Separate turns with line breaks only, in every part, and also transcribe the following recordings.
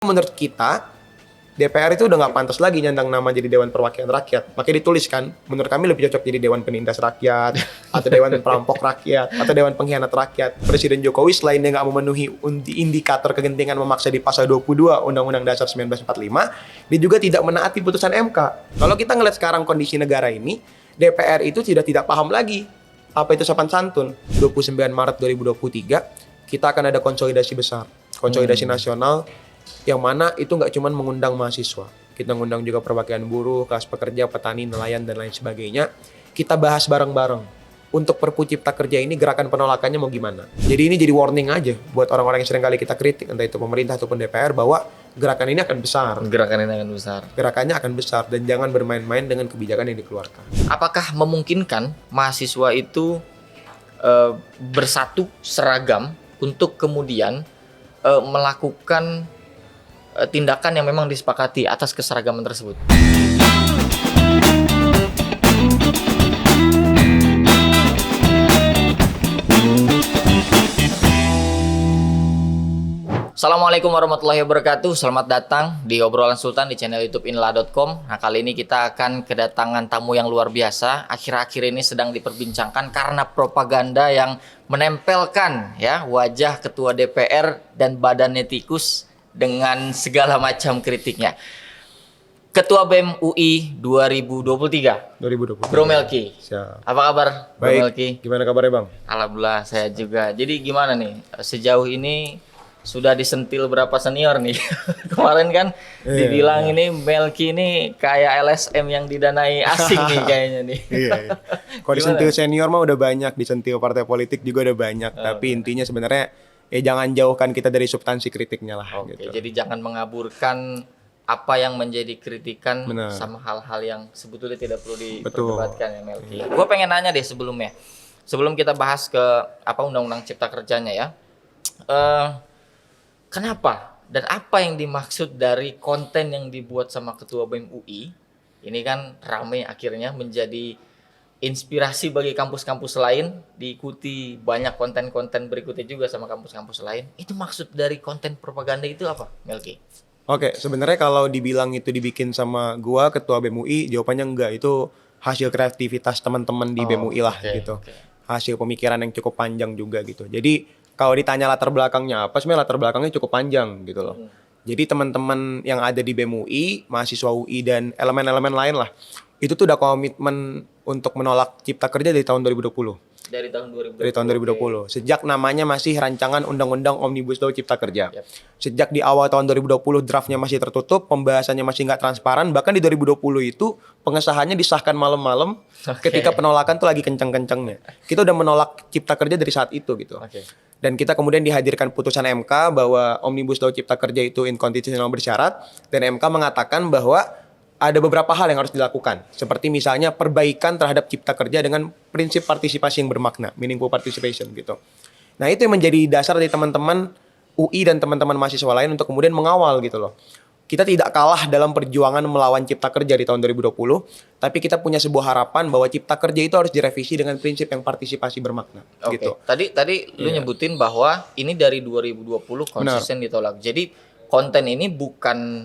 Menurut kita, DPR itu udah nggak pantas lagi nyandang nama jadi Dewan Perwakilan Rakyat. Makanya dituliskan, menurut kami lebih cocok jadi Dewan Penindas Rakyat, atau Dewan Perampok Rakyat, atau Dewan Pengkhianat Rakyat. Presiden Jokowi selain dia nggak memenuhi indikator kegentingan memaksa di pasal 22 Undang-Undang Dasar 1945, dia juga tidak menaati putusan MK. Kalau kita ngeliat sekarang kondisi negara ini, DPR itu tidak paham lagi apa itu sopan santun. 29 Maret 2023, kita akan ada konsolidasi besar, konsolidasi nasional, yang mana itu nggak cuma mengundang mahasiswa, kita ngundang juga perwakilan buruh, kelas pekerja, petani, nelayan, dan lain sebagainya. Kita bahas bareng-bareng untuk Perpu Cipta Kerja ini, gerakan penolakannya mau gimana. Jadi ini jadi warning aja buat orang-orang yang sering kali kita kritik, entah itu pemerintah ataupun DPR, bahwa gerakan ini akan besar. Gerakannya akan besar, dan jangan bermain-main dengan kebijakan yang dikeluarkan.
Apakah memungkinkan mahasiswa itu bersatu seragam untuk kemudian melakukan tindakan yang memang disepakati atas keseragaman tersebut? Assalamualaikum warahmatullahi wabarakatuh. Selamat datang di obrolan Sultan di channel YouTube inla.com. Nah, kali ini kita akan kedatangan tamu yang luar biasa. Akhir-akhir ini sedang diperbincangkan karena propaganda yang menempelkan ya wajah ketua DPR dan badannya tikus dengan segala macam kritiknya. Ketua BEM UI 2023. Bro Melki.
Siap.
Apa kabar, Bro
Baik.
Melki?
Gimana kabarnya, Bang?
Alhamdulillah saya juga. Jadi gimana nih sejauh ini sudah disentil berapa senior nih? Kemarin kan dibilang ini Melki ini kayak LSM yang didanai asing nih kayaknya nih.
Iya. Kalau disentil senior mah udah banyak, disentil partai politik juga udah banyak. Tapi intinya sebenarnya jangan jauhkan kita dari substansi kritiknya lah.
Oke,
Gitu.
jadi jangan mengaburkan apa yang menjadi kritikan.
Benar.
Sama hal-hal yang sebetulnya tidak perlu diperdebatkan ya Melki. Gue pengen nanya deh sebelumnya, sebelum kita bahas ke apa Undang-Undang Cipta Kerjanya ya, kenapa dan apa yang dimaksud dari konten yang dibuat sama Ketua BEM UI ini kan ramai akhirnya menjadi inspirasi bagi kampus-kampus lain, diikuti banyak konten-konten berikutnya juga sama kampus-kampus lain. Itu maksud dari konten propaganda itu apa, Melki?
Oke, sebenarnya kalau dibilang itu dibikin sama gua ketua BEM UI, jawabannya enggak. Itu hasil kreativitas teman-teman di BEM UI lah gitu. Hasil pemikiran yang cukup panjang juga gitu. Jadi kalau ditanya latar belakangnya apa, sebenarnya latar belakangnya cukup panjang gitu loh. Jadi teman-teman yang ada di BEM UI, mahasiswa UI dan elemen-elemen lain lah, itu tuh udah komitmen untuk menolak Cipta Kerja dari tahun 2020.
Dari tahun 2020.
Dari tahun 2020. Sejak namanya masih rancangan Undang-Undang Omnibus Law Cipta Kerja. Sejak di awal tahun 2020 draftnya masih tertutup, pembahasannya masih nggak transparan. Bahkan di 2020 itu pengesahannya disahkan malam-malam ketika penolakan tuh lagi kencang-kencangnya. Kita udah menolak Cipta Kerja dari saat itu gitu. Dan kita kemudian dihadirkan putusan MK bahwa Omnibus Law Cipta Kerja itu inkonstitusional bersyarat. Dan MK mengatakan bahwa ada beberapa hal yang harus dilakukan. Seperti misalnya perbaikan terhadap Cipta Kerja dengan prinsip partisipasi yang bermakna, meaningful participation gitu. Nah itu yang menjadi dasar dari teman-teman UI dan teman-teman mahasiswa lain untuk kemudian mengawal gitu loh. Kita tidak kalah dalam perjuangan melawan Cipta Kerja di tahun 2020, tapi kita punya sebuah harapan bahwa Cipta Kerja itu harus direvisi dengan prinsip yang partisipasi bermakna. Gitu.
Tadi lu nyebutin bahwa ini dari 2020 konsisten ditolak. Jadi konten ini bukan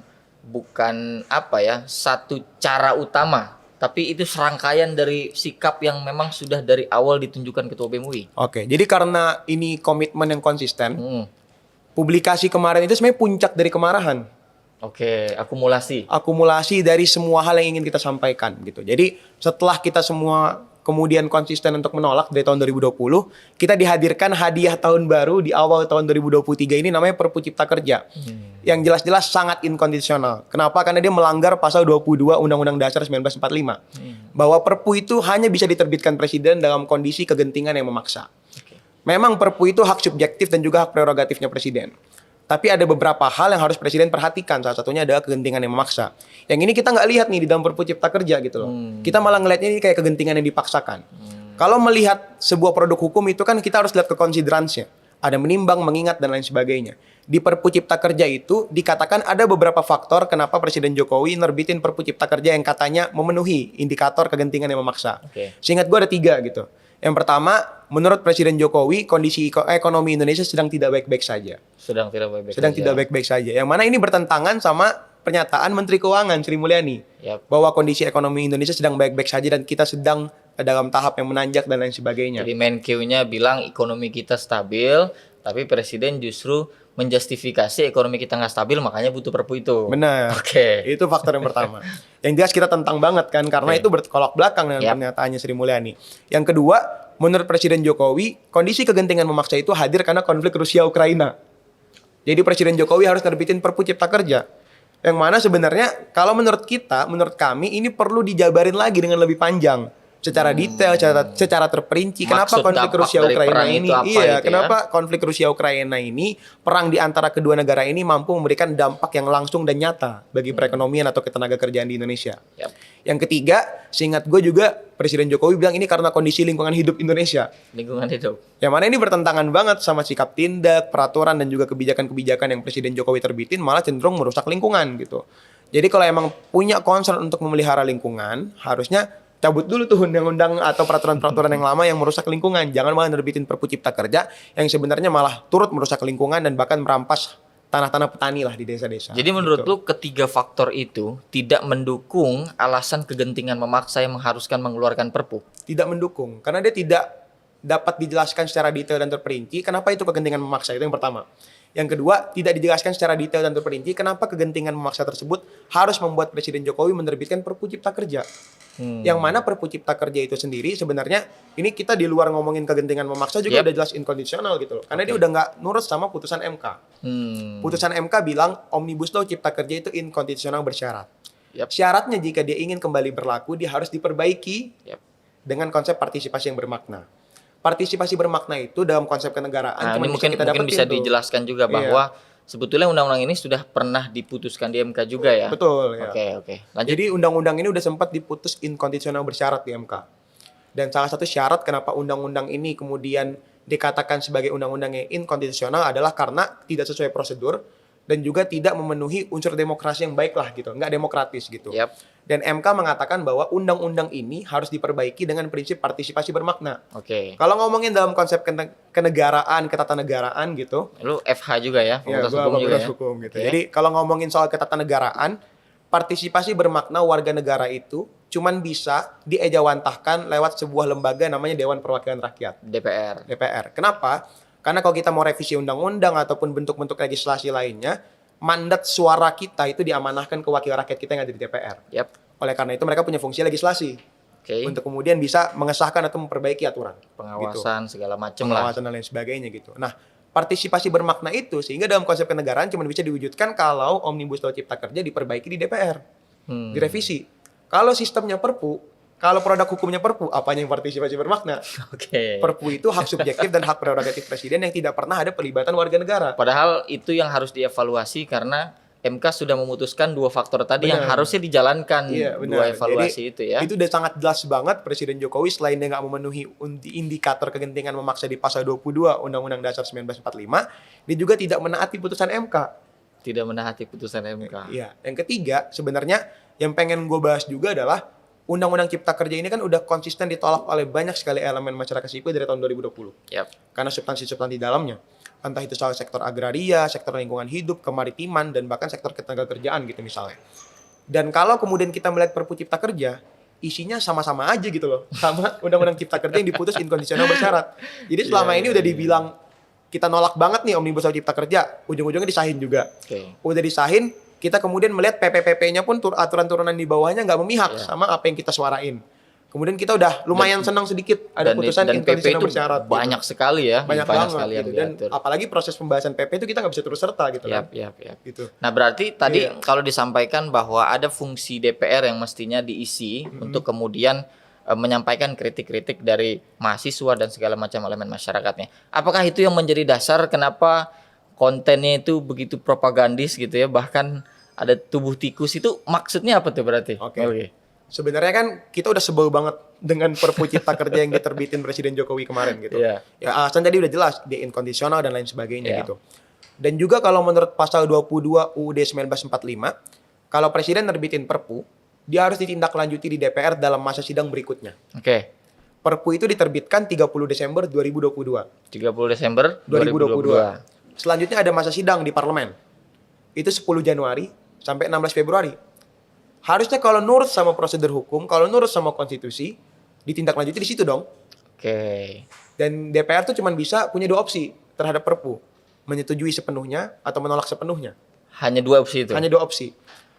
apa ya, satu cara utama, tapi itu serangkaian dari sikap yang memang sudah dari awal ditunjukkan Ketua BEM UI.
Oke, jadi karena ini komitmen yang konsisten, publikasi kemarin itu sebenarnya puncak dari kemarahan.
Oke, akumulasi
Dari semua hal yang ingin kita sampaikan gitu. Jadi setelah kita semua kemudian konsisten untuk menolak dari tahun 2020, kita dihadirkan hadiah tahun baru di awal tahun 2023 ini namanya Perpu Cipta Kerja. Yang jelas-jelas sangat inkonstitusional. Kenapa? Karena dia melanggar pasal 22 Undang-Undang Dasar 1945. Bahwa Perpu itu hanya bisa diterbitkan presiden dalam kondisi kegentingan yang memaksa. Memang Perpu itu hak subjektif dan juga hak prerogatifnya presiden. Tapi ada beberapa hal yang harus presiden perhatikan. Salah satunya adalah kegentingan yang memaksa. Yang ini kita nggak lihat nih di dalam Perpu Cipta Kerja gitu loh. Kita malah ngelihatnya ini kayak kegentingan yang dipaksakan. Kalau melihat sebuah produk hukum itu kan kita harus lihat ke considerance-nya. Ada menimbang, mengingat, dan lain sebagainya. Di Perpu Cipta Kerja itu dikatakan ada beberapa faktor kenapa Presiden Jokowi nerbitin Perpu Cipta Kerja yang katanya memenuhi indikator kegentingan yang memaksa. Seingat gue ada 3 gitu. Yang pertama, menurut Presiden Jokowi, kondisi ekonomi Indonesia sedang tidak baik-baik saja.
Sedang tidak baik-baik
Sedang
saja.
tidak baik-baik saja. Yang mana ini bertentangan sama pernyataan Menteri Keuangan Sri Mulyani.
Yap.
Bahwa kondisi ekonomi Indonesia sedang baik-baik saja dan kita sedang dalam tahap yang menanjak dan lain sebagainya.
Jadi Menkeu-nya bilang ekonomi kita stabil, tapi Presiden justru menjustifikasi ekonomi kita nggak stabil, makanya butuh Perpu itu.
Benar.
Oke.
Itu faktor yang pertama. Yang jelas kita tentang banget kan, karena
Oke.
itu bertolak belakang dengan
Yap.
pernyataannya Sri Mulyani. Yang kedua, menurut Presiden Jokowi, kondisi kegentingan memaksa itu hadir karena konflik Rusia-Ukraina. Jadi Presiden Jokowi harus nerbitin Perpu Cipta Kerja. Yang mana sebenarnya kalau menurut kita, menurut kami ini perlu dijabarin lagi dengan lebih panjang. Secara detail, secara terperinci. Kenapa
Maksud
konflik
dampak
Rusia-Ukraina
dari perang
ini?
itu apa
Iya,
gitu ya?
kenapa konflik Rusia-Ukraina ini, perang di antara kedua negara ini mampu memberikan dampak yang langsung dan nyata bagi perekonomian atau ketenaga kerjaan di Indonesia.
Yap.
Yang ketiga, seingat gue juga Presiden Jokowi bilang ini karena kondisi lingkungan hidup Indonesia.
Lingkungan hidup.
Yang mana ini bertentangan banget sama sikap tindak, peraturan, dan juga kebijakan-kebijakan yang Presiden Jokowi terbitin malah cenderung merusak lingkungan gitu. Jadi kalau emang punya concern untuk memelihara lingkungan, harusnya cabut dulu tuh undang-undang atau peraturan-peraturan yang lama yang merusak lingkungan. Jangan malah nerbitin Perpu Cipta Kerja yang sebenarnya malah turut merusak lingkungan dan bahkan merampas tanah-tanah petani lah di desa-desa.
Jadi menurut
gitu.
lu ketiga faktor itu tidak mendukung alasan kegentingan memaksa yang mengharuskan mengeluarkan Perpu?
Tidak mendukung karena dia tidak dapat dijelaskan secara detail dan terperinci kenapa itu kegentingan memaksa, itu yang pertama. Yang kedua, tidak dijelaskan secara detail dan terperinci kenapa kegentingan memaksa tersebut harus membuat Presiden Jokowi menerbitkan Perpu Cipta Kerja. Yang mana Perpu Cipta Kerja itu sendiri sebenarnya ini kita di luar ngomongin kegentingan memaksa juga
Yep.
udah jelas inkondisional gitu loh. Karena dia udah nggak nurut sama putusan MK. Putusan MK bilang Omnibus Law Cipta Kerja itu inkondisional bersyarat.
Yep.
Syaratnya jika dia ingin kembali berlaku, dia harus diperbaiki
Yep.
dengan konsep partisipasi yang bermakna. Partisipasi bermakna itu dalam konsep kenegaraan
Nah,
cuma
ini
bisa
mungkin
kita dapetin
bisa
tuh.
dijelaskan juga
Iya.
bahwa sebetulnya undang-undang ini sudah pernah diputuskan di MK juga ya.
Betul ya.
Oke. Lanjut.
Jadi undang-undang ini udah sempat diputus inkondisional bersyarat di MK. Dan salah satu syarat kenapa undang-undang ini kemudian dikatakan sebagai undang-undang yang inkondisional adalah karena tidak sesuai prosedur dan juga tidak memenuhi unsur demokrasi yang baik lah gitu, nggak demokratis gitu.
Yap.
Dan MK mengatakan bahwa undang-undang ini harus diperbaiki dengan prinsip partisipasi bermakna.
Oke.
Kalau ngomongin dalam konsep kenegaraan, ketatanegaraan gitu,
Lu FH juga ya,
ya,
fakultas
gua
hukum juga
fakultas
ya.
hukum gitu.
Oke.
Jadi kalau ngomongin soal ketatanegaraan, partisipasi bermakna warga negara itu cuman bisa diejawantahkan lewat sebuah lembaga namanya Dewan Perwakilan Rakyat,
DPR.
DPR. Kenapa? Karena kalau kita mau revisi undang-undang ataupun bentuk-bentuk legislasi lainnya, mandat suara kita itu diamanahkan ke wakil rakyat kita yang ada di DPR.
Yap.
Oleh karena itu mereka punya fungsi legislasi
Oke.
untuk kemudian bisa mengesahkan atau memperbaiki aturan.
Pengawasan segala macam lah.
Pengawasan dan lain sebagainya gitu. Nah, partisipasi bermakna itu sehingga dalam konsep kenegaraan cuma bisa diwujudkan kalau Omnibus Law Cipta Kerja diperbaiki di DPR, direvisi. Kalau sistemnya Perpu, kalau produk hukumnya Perpu, apanya yang partisipasi bermakna?
Oke.
Perpu itu hak subjektif dan hak prerogatif presiden yang tidak pernah ada pelibatan warga negara.
Padahal itu yang harus dievaluasi karena MK sudah memutuskan dua faktor tadi yang
Benar.
harusnya dijalankan
Iya,
dua
benar.
evaluasi
Jadi,
itu ya.
Itu udah sangat jelas banget Presiden Jokowi selain dia nggak memenuhi indikator kegentingan memaksa di pasal 22 Undang-Undang Dasar 1945, dia juga tidak menaati putusan MK.
Tidak menaati putusan MK.
Iya. Yang ketiga, sebenarnya yang pengen gue bahas juga adalah Undang-Undang Cipta Kerja ini kan udah konsisten ditolak oleh banyak sekali elemen masyarakat sipil dari tahun 2020.
Yap.
Karena substansi-substansi dalamnya. Entah itu soal sektor agraria, sektor lingkungan hidup, kemaritiman, dan bahkan sektor ketenagakerjaan gitu misalnya. Dan kalau kemudian kita melihat Perpu Cipta Kerja, isinya sama-sama aja gitu loh. Sama Undang-Undang Cipta Kerja yang diputus inkondisional bersyarat. Jadi selama ini udah dibilang kita nolak banget nih Omnibus Law Cipta Kerja, ujung-ujungnya disahin juga.
Oke.
Udah disahin, kita kemudian melihat PP-PP-nya pun aturan-turunan di bawahnya nggak memihak
Iya.
sama apa yang kita suarain. Kemudian kita udah lumayan senang sedikit ada putusan
dan PP
inkondisional
itu
bersyarat. gitu.
banyak sekali ya,
Banyak banget
sekali yang
gitu. Dan
diatur.
apalagi proses pembahasan PP itu kita nggak bisa terus serta gitu
Yap,
kan.
yap.
Gitu.
Nah, berarti tadi
Iya.
kalau disampaikan bahwa ada fungsi DPR yang mestinya diisi untuk kemudian menyampaikan kritik-kritik dari mahasiswa dan segala macam elemen masyarakatnya. Apakah itu yang menjadi dasar kenapa kontennya itu begitu propagandis gitu ya? Bahkan ada tubuh tikus itu maksudnya apa tuh berarti?
Oke. Sebenarnya kan kita udah sebel banget dengan Perpu Cipta Kerja yang diterbitin Presiden Jokowi kemarin gitu.
Iya.
Ya alasan tadi udah jelas, dia inkondisional dan lain sebagainya
Iya.
gitu. Dan juga kalau menurut pasal 22 UUD 1945, kalau Presiden nerbitin Perpu, dia harus ditindaklanjuti di DPR dalam masa sidang berikutnya.
Oke.
Perpu itu diterbitkan 30 Desember 2022.
30 Desember
2022. Selanjutnya ada masa sidang di parlemen. Itu 10 Januari sampai 16 Februari. Harusnya kalau nurut sama prosedur hukum, kalau nurut sama konstitusi, ditindaklanjuti di situ dong.
Oke.
Dan DPR tuh cuma bisa punya dua opsi terhadap Perpu. Menyetujui sepenuhnya atau menolak sepenuhnya.
Hanya dua opsi itu.
Hanya dua opsi.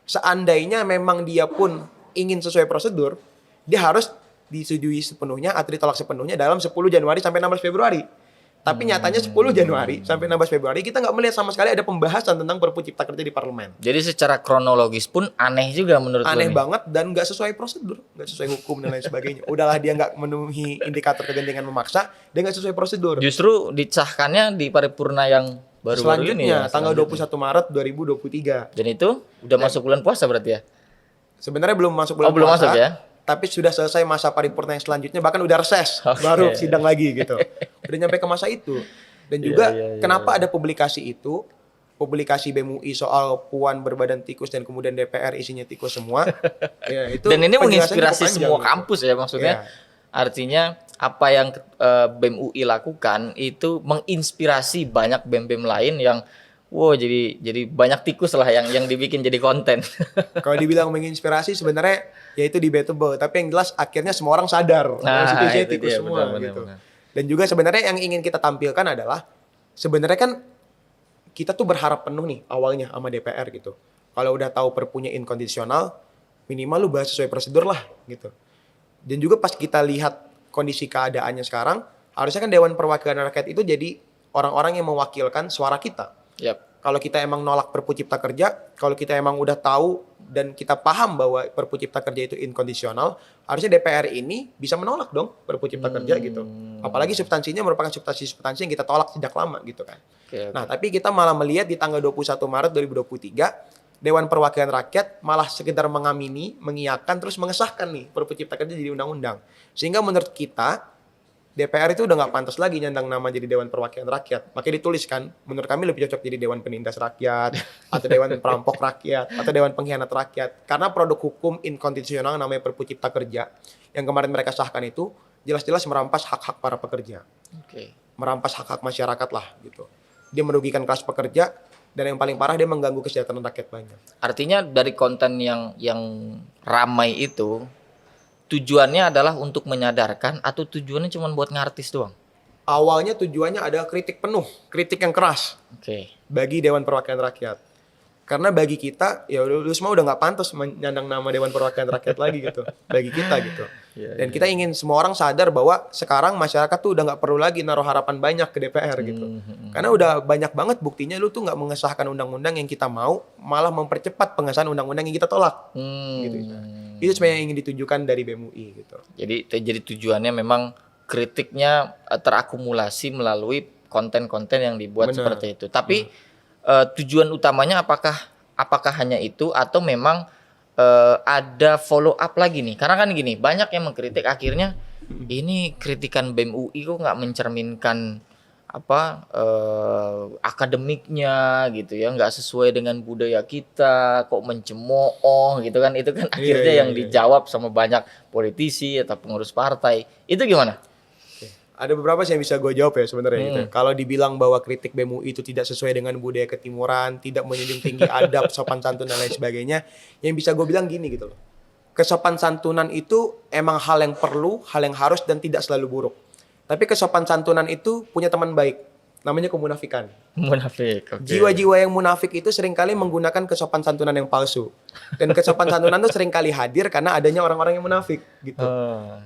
Seandainya memang dia pun ingin sesuai prosedur, dia harus disetujui sepenuhnya atau ditolak sepenuhnya dalam 10 Januari sampai 16 Februari. Tapi nyatanya 10 Januari sampai 16 Februari kita nggak melihat sama sekali ada pembahasan tentang Perpu Cipta Kerja di parlemen.
Jadi secara kronologis pun aneh juga menurut
Aneh
lo nih.
banget dan nggak sesuai prosedur, nggak sesuai hukum dan lain sebagainya. Udahlah dia nggak memenuhi indikator kegentingan memaksa, dia nggak sesuai prosedur.
Justru disahkannya di paripurna yang baru-baru ini
Selanjutnya
ya.
tanggal 21 Maret 2023.
Dan itu udah masuk bulan puasa berarti ya?
Sebenarnya belum masuk bulan
belum
puasa,
masuk ya?
tapi sudah selesai masa paripurna yang selanjutnya, bahkan udah reses, baru sidang lagi gitu. Udah nyampe ke masa itu. Dan juga kenapa ada publikasi itu, publikasi BEM UI soal Puan berbadan tikus dan kemudian DPR isinya tikus semua. Ya, itu
Dan ini
penjelasannya
menginspirasi
cukup panjang
semua
gitu.
kampus ya maksudnya.
Iya.
Artinya apa yang BEM UI lakukan itu menginspirasi banyak BEM-BEM lain yang jadi banyak tikus lah yang dibikin jadi konten.
Kalau dibilang menginspirasi sebenarnya ya itu debatable, tapi yang jelas akhirnya semua orang sadar
Nah,
bahwa isinya
itu
tikus
dia,
semua
benar,
gitu.
benar.
Dan juga sebenarnya yang ingin kita tampilkan adalah sebenarnya kan kita tuh berharap penuh nih awalnya sama DPR gitu. Kalau udah tahu perpunya inkondisional, minimal lu bahas sesuai prosedur lah gitu. Dan juga pas kita lihat kondisi keadaannya sekarang, harusnya kan Dewan Perwakilan Rakyat itu jadi orang-orang yang mewakilkan suara kita.
Yap.
Kalau kita emang nolak Perpu Cipta Kerja, kalau kita emang udah tahu dan kita paham bahwa Perpu Cipta Kerja itu inkondisional, harusnya DPR ini bisa menolak dong Perpu Cipta Kerja gitu. Apalagi substansinya merupakan substansi yang kita tolak sejak lama gitu kan.
Oke.
Nah, tapi kita malah melihat di tanggal 21 Maret 2023, Dewan Perwakilan Rakyat malah sekedar mengamini, mengiyakan, terus mengesahkan nih Perpu Cipta Kerja jadi undang-undang. Sehingga menurut kita, DPR itu udah nggak pantas lagi nyandang nama jadi Dewan Perwakilan Rakyat. Makanya dituliskan, menurut kami lebih cocok jadi Dewan Penindas Rakyat, atau Dewan Perampok Rakyat, atau Dewan Pengkhianat Rakyat. Karena produk hukum inkonstitusional namanya Perpu Cipta Kerja, yang kemarin mereka sahkan itu, jelas-jelas merampas hak-hak para pekerja.
Oke.
Merampas hak-hak masyarakat lah gitu. Dia merugikan kelas pekerja, dan yang paling parah dia mengganggu kesejahteraan rakyat banyak.
Artinya dari konten yang ramai itu tujuannya adalah untuk menyadarkan atau tujuannya cuma buat ngartis doang?
Awalnya tujuannya ada kritik penuh, kritik yang keras
Oke.
bagi Dewan Perwakilan Rakyat. Karena bagi kita, ya lu semua udah nggak pantas menyandang nama Dewan Perwakilan Rakyat lagi gitu. Bagi kita gitu. Dan kita ingin semua orang sadar bahwa sekarang masyarakat tuh udah nggak perlu lagi naruh harapan banyak ke DPR gitu. Karena udah banyak banget buktinya lu tuh nggak mengesahkan undang-undang yang kita mau, malah mempercepat pengesahan undang-undang yang kita tolak. Gitu. Itu sebenarnya yang ingin ditujukan dari BEM UI gitu.
Jadi tujuannya memang kritiknya terakumulasi melalui konten-konten yang dibuat
Benar.
seperti itu. Tapi tujuan utamanya apakah hanya itu atau memang ada follow up lagi nih? Karena kan gini, banyak yang mengkritik akhirnya ini kritikan BEM UI kok nggak mencerminkan akademiknya gitu ya, nggak sesuai dengan budaya kita, kok mencemooh gitu kan, itu kan akhirnya yang dijawab sama banyak politisi atau pengurus partai. Itu gimana?
Ada beberapa sih yang bisa gue jawab ya sebenarnya gitu. Kalau dibilang bahwa kritik BEM UI itu tidak sesuai dengan budaya ketimuran, tidak menjunjung tinggi adab, sopan santun dan lain sebagainya, yang bisa gue bilang gini gitu loh. Kesopan santunan itu emang hal yang perlu, hal yang harus dan tidak selalu buruk. Tapi kesopan santunan itu punya teman baik, namanya kemunafikan.
Munafik. Oke.
Jiwa-jiwa yang munafik itu seringkali menggunakan kesopan santunan yang palsu. Dan kesopan santunan itu seringkali hadir karena adanya orang-orang yang munafik gitu.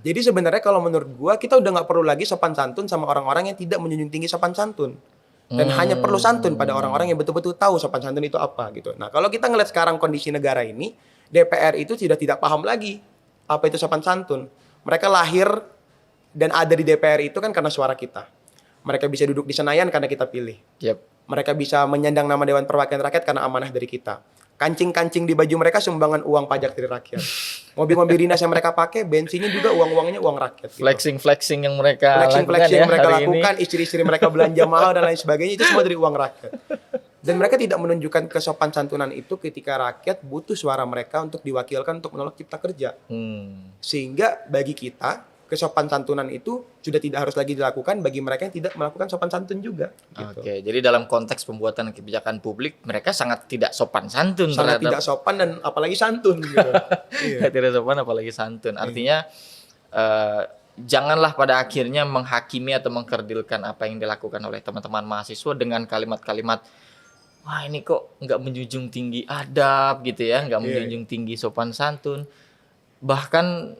Jadi sebenarnya kalau menurut gua, kita udah nggak perlu lagi sopan santun sama orang-orang yang tidak menjunjung tinggi sopan santun. Dan hanya perlu santun pada orang-orang yang betul-betul tahu sopan santun itu apa gitu. Nah, kalau kita ngeliat sekarang kondisi negara ini, DPR itu sudah tidak paham lagi apa itu sopan santun. Mereka lahir dan ada di DPR itu kan karena suara kita. Mereka bisa duduk di Senayan karena kita pilih.
Yep.
Mereka bisa menyandang nama Dewan Perwakilan Rakyat karena amanah dari kita. Kancing-kancing di baju mereka sumbangan uang pajak dari rakyat. Mobil-mobil dinas yang mereka pakai, bensinnya juga uang-uangnya uang rakyat. Gitu.
Flexing yang mereka
Flexing
ya
yang mereka
hari
lakukan, istri-istri mereka belanja mahal dan lain sebagainya, itu semua dari uang rakyat. Dan mereka tidak menunjukkan kesopan santunan itu ketika rakyat butuh suara mereka untuk diwakilkan untuk menolak cipta kerja. Sehingga bagi kita, kesopan santunan itu sudah tidak harus lagi dilakukan bagi mereka yang tidak melakukan sopan santun juga. Gitu.
Oke, jadi dalam konteks pembuatan kebijakan publik mereka sangat tidak sopan santun
Sangat
terhadap
tidak sopan dan apalagi santun. Gitu. Iya.
tidak sopan apalagi santun. Artinya janganlah pada akhirnya menghakimi atau mengkerdilkan apa yang dilakukan oleh teman-teman mahasiswa dengan kalimat-kalimat wah ini kok nggak menjunjung tinggi adab gitu ya, nggak menjunjung tinggi sopan santun. Bahkan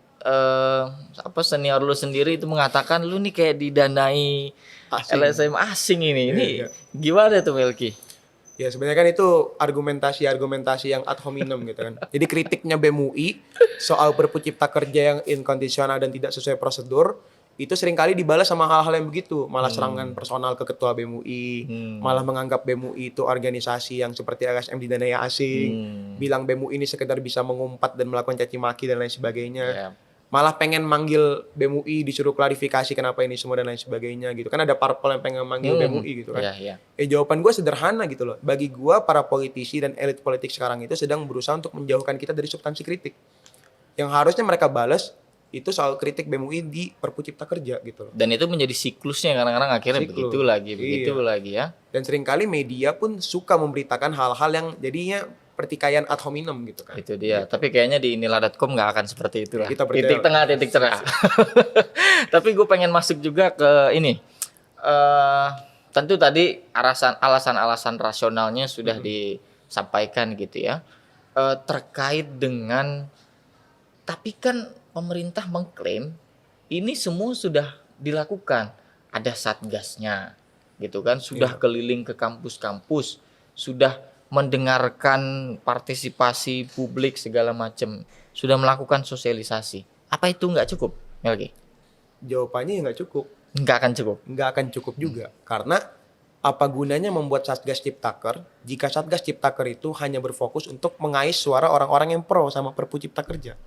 senior lu sendiri itu mengatakan lu nih kayak didanai LSM asing ini. Ini gimana tuh Melki?
Ya sebenarnya kan itu argumentasi yang ad hominem gitu kan. Jadi kritiknya BEM UI soal Perpu Cipta Kerja yang inkondisional dan tidak sesuai prosedur itu seringkali dibalas sama hal-hal yang begitu, malah serangan personal ke ketua BEM UI, malah menganggap BEM UI itu organisasi yang seperti LSM didanai asing, bilang BEM UI ini sekedar bisa mengumpat dan melakukan caci maki dan lain sebagainya. Malah pengen manggil BEM UI disuruh klarifikasi kenapa ini semua dan lain sebagainya gitu. Kan ada parpol yang pengen manggil BEM UI gitu kan. Jawaban gue sederhana gitu loh. Bagi gue para politisi dan elit politik sekarang itu sedang berusaha untuk menjauhkan kita dari substansi kritik. Yang harusnya mereka balas itu soal kritik BEM UI di Perpu Cipta Kerja gitu loh.
Dan itu menjadi siklusnya kadang-kadang akhirnya begitu lagi ya.
Dan seringkali media pun suka memberitakan hal-hal yang jadinya pertikaian ad hominem gitu kan.
Itu dia. Tapi kayaknya di inilah.com nggak akan seperti itu lah.
Titik
tengah, titik cerah. Tapi gue pengen masuk juga ke ini. Tentu tadi alasan-alasan rasionalnya sudah disampaikan gitu ya. Terkait dengan, tapi kan pemerintah mengklaim ini semua sudah dilakukan. Ada satgasnya gitu kan. Sudah keliling ke kampus-kampus. Sudah mendengarkan partisipasi publik segala macam, sudah melakukan sosialisasi. Apa itu nggak cukup, Melki?
Jawabannya nggak cukup.
Nggak akan cukup.
Nggak akan cukup juga, karena apa gunanya membuat Satgas Ciptaker jika Satgas Ciptaker itu hanya berfokus untuk mengais suara orang-orang yang pro sama Perpu Cipta Kerja?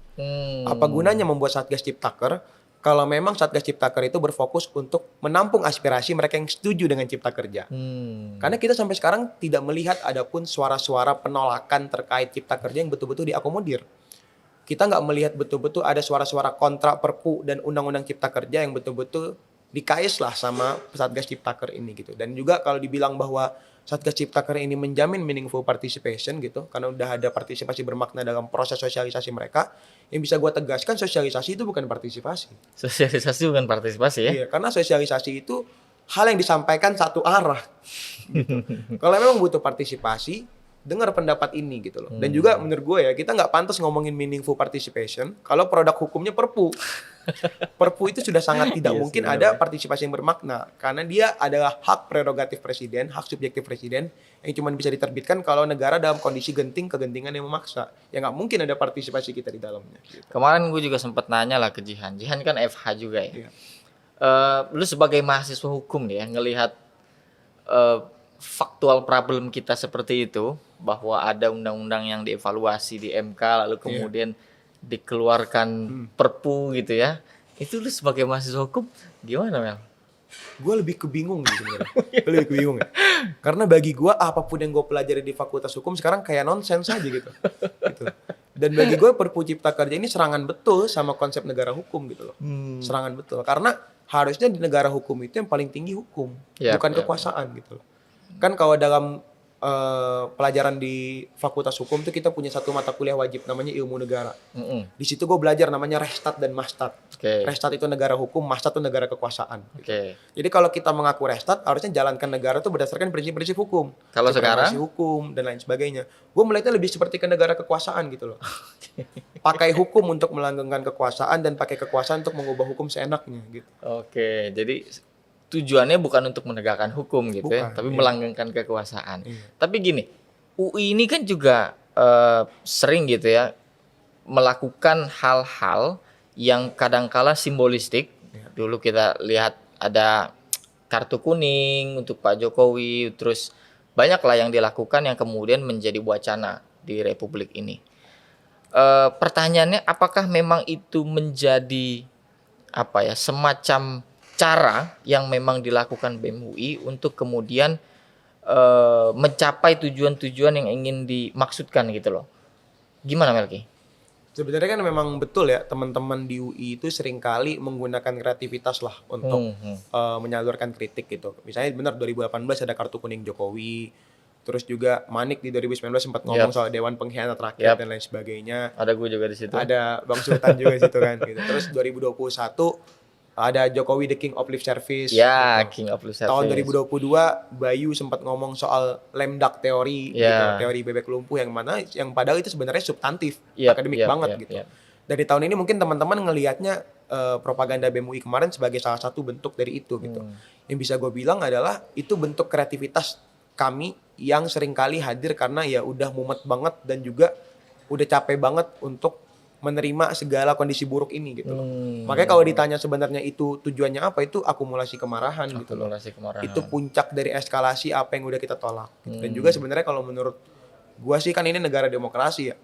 Apa gunanya membuat Satgas Ciptaker kalau memang Satgas Ciptaker itu berfokus untuk menampung aspirasi mereka yang setuju dengan Cipta Kerja. Karena kita sampai sekarang tidak melihat adapun suara-suara penolakan terkait Cipta Kerja yang betul-betul diakomodir. Kita nggak melihat betul-betul ada suara-suara kontra Perpu dan Undang-Undang Cipta Kerja yang betul-betul dikais lah sama Satgas Ciptaker ini gitu. Dan juga kalau dibilang bahwa Satgas Ciptaker ini menjamin meaningful participation gitu, karena udah ada partisipasi bermakna dalam proses sosialisasi mereka. Yang bisa gue tegaskan, sosialisasi itu bukan partisipasi.
Sosialisasi bukan partisipasi ya?
Iya, karena sosialisasi itu hal yang disampaikan satu arah. Gitu. Kalau memang butuh partisipasi, dengar pendapat ini gitu loh. Dan juga menurut gue ya, kita nggak pantas ngomongin meaningful participation kalau produk hukumnya Perpu. Perpu itu sudah sangat tidak mungkin ada partisipasi yang bermakna, karena dia adalah hak prerogatif presiden, hak subjektif presiden yang cuma bisa diterbitkan kalau negara dalam kondisi kegentingan yang memaksa. Ya nggak mungkin ada partisipasi kita di dalamnya. Gitu.
Kemarin gue juga sempat nanya lah ke Jihan. Jihan kan FH juga ya. Lu sebagai mahasiswa hukum nih ya, ngelihat faktual problem kita seperti itu, bahwa ada undang-undang yang dievaluasi di MK lalu kemudian dikeluarkan Perpu gitu ya. Itu lu sebagai mahasiswa hukum gimana, Mel?
Gue lebih kebingung gitu sebenarnya. Lebih kebingung ya. Karena bagi gue apapun yang gue pelajari di Fakultas Hukum sekarang kayak nonsens aja gitu. Dan bagi gue Perpu Cipta Kerja ini serangan betul sama konsep negara hukum gitu loh. Serangan betul. Karena harusnya di negara hukum itu yang paling tinggi hukum, bukan kekuasaan gitu loh. Kan kalau dalam pelajaran di Fakultas Hukum tuh kita punya satu mata kuliah wajib namanya ilmu negara. Di situ gue belajar namanya Restat dan Mastat. Restat itu negara hukum, Mastat itu negara kekuasaan. Gitu. Jadi kalau kita mengaku Restat, harusnya jalankan negara itu berdasarkan prinsip-prinsip hukum.
Kalau sekarang
hukum dan lain sebagainya. Gue melihatnya lebih seperti ke negara kekuasaan gitu loh. Pakai hukum untuk melanggengkan kekuasaan dan pakai kekuasaan untuk mengubah hukum seenaknya gitu.
Jadi tujuannya bukan untuk menegakkan hukum gitu ya, tapi melanggengkan kekuasaan. Tapi gini, UI ini kan juga sering gitu ya melakukan hal-hal yang kadangkala simbolistik. Dulu kita lihat ada kartu kuning untuk Pak Jokowi, terus banyaklah yang dilakukan yang kemudian menjadi wacana di Republik ini. Pertanyaannya, apakah memang itu menjadi semacam cara yang memang dilakukan BEM UI untuk kemudian mencapai tujuan-tujuan yang ingin dimaksudkan gitu loh. Gimana, Melki?
Sebenarnya kan memang betul ya, teman-teman di UI itu seringkali menggunakan kreativitas lah untuk menyalurkan kritik gitu. Misalnya benar 2018 ada kartu kuning Jokowi, terus juga Manik di 2019 sempat ngomong soal Dewan Pengkhianat Rakyat dan lain sebagainya.
Ada gue juga di situ.
Ada Bang Sultan juga di situ kan gitu. Terus 2021 ada Jokowi the King of Lip Service.
Ya,
gitu.
King of Lip Service.
Tahun 2022 Bayu sempat ngomong soal lemdak teori gitu, teori bebek lumpuh yang mana yang padahal itu sebenarnya substantif, akademik banget gitu. Dari tahun ini mungkin teman-teman ngelihatnya propaganda BEM UI kemarin sebagai salah satu bentuk dari itu gitu. Yang bisa gue bilang adalah itu bentuk kreativitas kami yang seringkali hadir karena ya udah mumet banget dan juga udah capek banget untuk menerima segala kondisi buruk ini gitu loh. Makanya kalau ditanya sebenarnya itu tujuannya apa, itu akumulasi kemarahan gitu loh. Itu puncak dari eskalasi apa yang udah kita tolak. Dan juga sebenarnya kalau menurut gua sih kan ini negara demokrasi ya.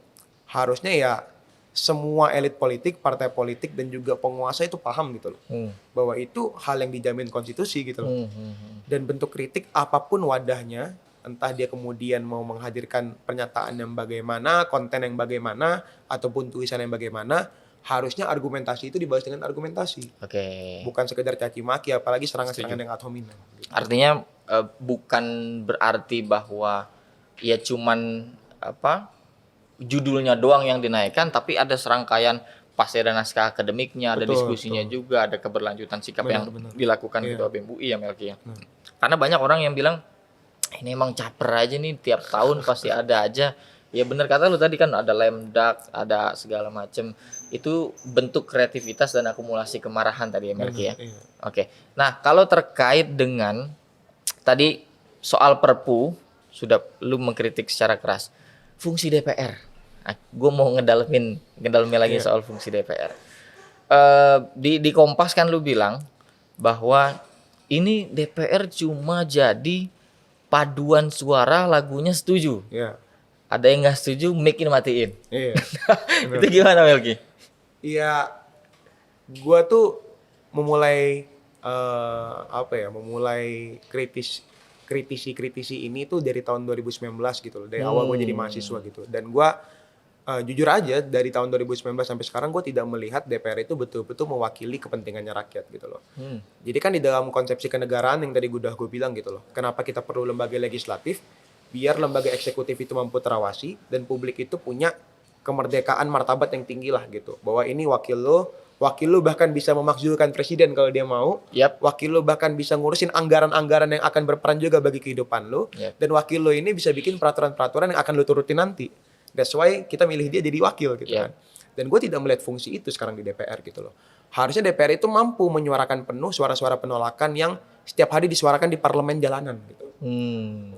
Harusnya ya semua elit politik, partai politik dan juga penguasa itu paham gitu loh. Bahwa itu hal yang dijamin konstitusi gitu loh. Dan bentuk kritik apapun wadahnya, entah dia kemudian mau menghadirkan pernyataan yang bagaimana, konten yang bagaimana, ataupun tulisan yang bagaimana, harusnya argumentasi itu dibalas dengan argumentasi. Bukan sekedar caci maki, apalagi serangan-serangan yang ad hominem. Gitu.
Artinya bukan berarti bahwa ya cuman judulnya doang yang dinaikkan, tapi ada serangkaian pasti ada naskah akademiknya, ada diskusinya juga, ada keberlanjutan sikap yang dilakukan Ketua BEM UI ya Melki ya. Karena banyak orang yang bilang ini emang caper aja nih, tiap tahun pasti ada aja. Ya benar kata lu tadi kan, ada lemdak, ada segala macem. Itu bentuk kreativitas dan akumulasi kemarahan tadi ya Melki ya. Oke. Nah kalau terkait dengan tadi soal Perpu, sudah lu mengkritik secara keras. Fungsi DPR. Nah, gue mau ngedalamin lagi soal fungsi DPR. Di Kompas kan lu bilang bahwa ini DPR cuma jadi paduan suara lagunya setuju. Ada yang nggak setuju, mic-in matiin. Itu gimana Melki?
Iya, gua tuh memulai memulai kritisi ini tuh dari tahun 2019 gitu loh. Dari awal gua jadi mahasiswa gitu. Dan gua jujur aja dari tahun 2019 sampai sekarang gue tidak melihat DPR itu betul-betul mewakili kepentingannya rakyat gitu loh. Jadi kan di dalam konsepsi kenegaraan yang tadi gue bilang gitu loh. Kenapa kita perlu lembaga legislatif? Biar lembaga eksekutif itu mampu terawasi dan publik itu punya kemerdekaan martabat yang tinggi lah gitu. Bahwa ini wakil lo bahkan bisa memakzulkan presiden kalau dia mau. Wakil lo bahkan bisa ngurusin anggaran-anggaran yang akan berperan juga bagi kehidupan lo. Dan wakil lo ini bisa bikin peraturan-peraturan yang akan lo turutin nanti. That's why kita milih dia jadi wakil gitu kan. Dan gue tidak melihat fungsi itu sekarang di DPR gitu loh. Harusnya DPR itu mampu menyuarakan penuh suara-suara penolakan yang setiap hari disuarakan di parlemen jalanan gitu.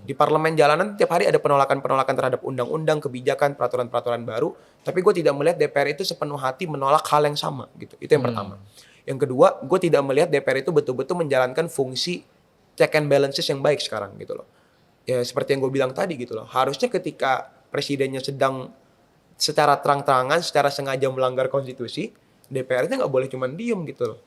Di parlemen jalanan setiap hari ada penolakan-penolakan terhadap undang-undang, kebijakan, peraturan-peraturan baru. Tapi gue tidak melihat DPR itu sepenuh hati menolak hal yang sama gitu. Itu yang pertama. Yang kedua, gue tidak melihat DPR itu betul-betul menjalankan fungsi check and balances yang baik sekarang gitu loh. Ya seperti yang gue bilang tadi gitu loh. Harusnya ketika presidennya sedang secara terang-terangan, secara sengaja melanggar konstitusi, DPR-nya nggak boleh cuma diem gitu loh.